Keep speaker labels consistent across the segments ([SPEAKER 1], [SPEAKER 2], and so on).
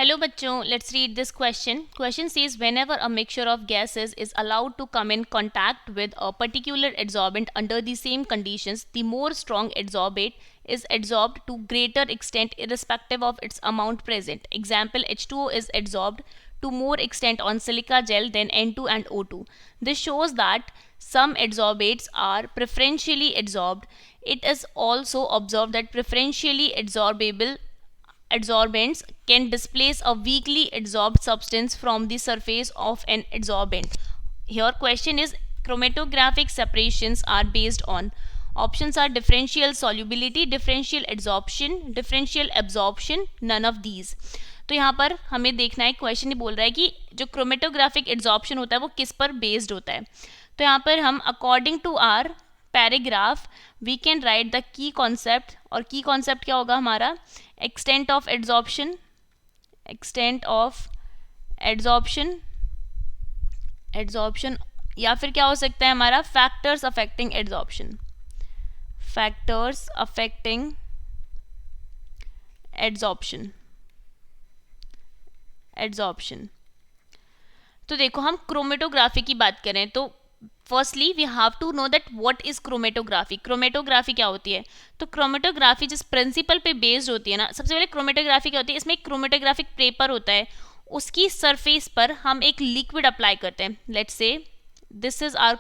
[SPEAKER 1] Hello बच्चों, let's read this question. Question says whenever a mixture of gases is allowed to come in contact with a particular adsorbent under the same conditions, the more strong adsorbate is adsorbed to greater extent irrespective of its amount present. Example, H2O is adsorbed to more extent on silica gel than N2 and O2. This shows that some adsorbates are preferentially adsorbed. It is also observed that preferentially adsorbable adsorbents can displace a weakly adsorbed substance from the surface of an adsorbent. Here question is chromatographic separations are based on. Options are differential solubility, differential absorption, none of these. तो यहाँ पर हमें देखना है, question ही बोल रहा है कि जो क्रोमेटोग्राफिक एड्जॉर्प्शन होता है वो किस पर बेस्ड होता है. तो यहाँ पर हम according to our paragraph we can write the key concept. और की कॉन्सेप्ट क्या होगा हमारा? एक्सटेंट ऑफ एड्जॉर्प्शन, एड्जॉर्प्शन या फिर क्या हो सकता है हमारा? Factors affecting adsorption, factors affecting adsorption. तो देखो हम क्रोमेटोग्राफी की बात करें तो firstly we have to know that what is chromatography. Chromatography क्या होती है? तो क्रोमेटोग्राफी जिस प्रिंसिपल पे बेस्ड होती है ना, सबसे पहले क्रोमेटोग्राफी क्या होती है? इसमें एक क्रोमेटोग्राफिक पेपर होता है, उसकी सरफेस पर हम एक लिक्विड अप्लाई करते हैं. Let's say this is our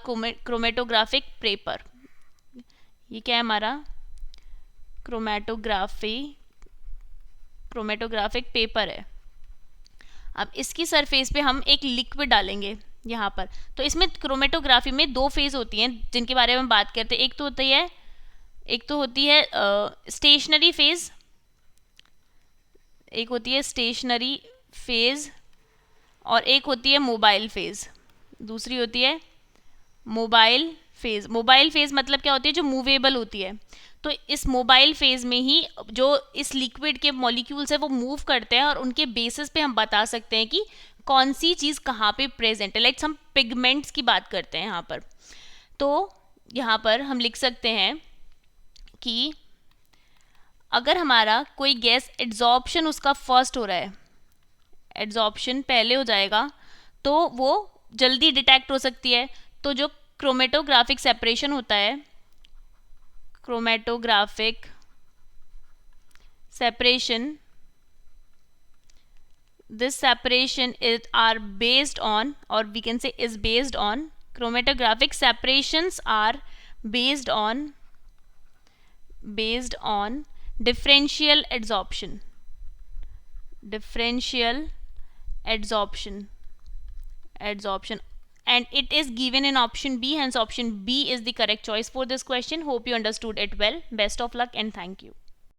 [SPEAKER 1] chromatographic paper. ये क्या है हमारा? क्रोमेटोग्राफिक पेपर है. अब इसकी सरफेस पे हम एक लिक्विड डालेंगे यहाँ पर. तो इसमें क्रोमेटोग्राफी में दो फेज होती हैं जिनके बारे में बात करते हैं. एक तो होती है स्टेशनरी फेज, एक होती है स्टेशनरी फेज और एक होती है मोबाइल फेज. दूसरी होती है मोबाइल फेज. मोबाइल फेज मतलब क्या होती है? जो मूवेबल होती है. तो इस मोबाइल फेज में ही जो इस लिक्विड के मॉलिक्यूल्स है वो मूव करते हैं और उनके बेसिस पे हम बता सकते हैं कि कौन सी चीज़ कहाँ पे प्रेजेंट है. लाइक हम पिगमेंट्स की बात करते हैं यहाँ पर. तो यहाँ पर हम लिख सकते हैं कि अगर हमारा कोई गैस एड्जॉर्प्शन उसका फर्स्ट हो रहा है, एड्जॉर्प्शन पहले हो जाएगा तो वो जल्दी डिटेक्ट हो सकती है. तो जो क्रोमेटोग्राफिक सेपरेशन होता है, chromatographic separation, this separation are based on, or we can say is based on, chromatographic separations are based on differential adsorption, and it is given in option B, hence option B is the correct choice for this question. Hope you understood it well. Best of luck and thank you.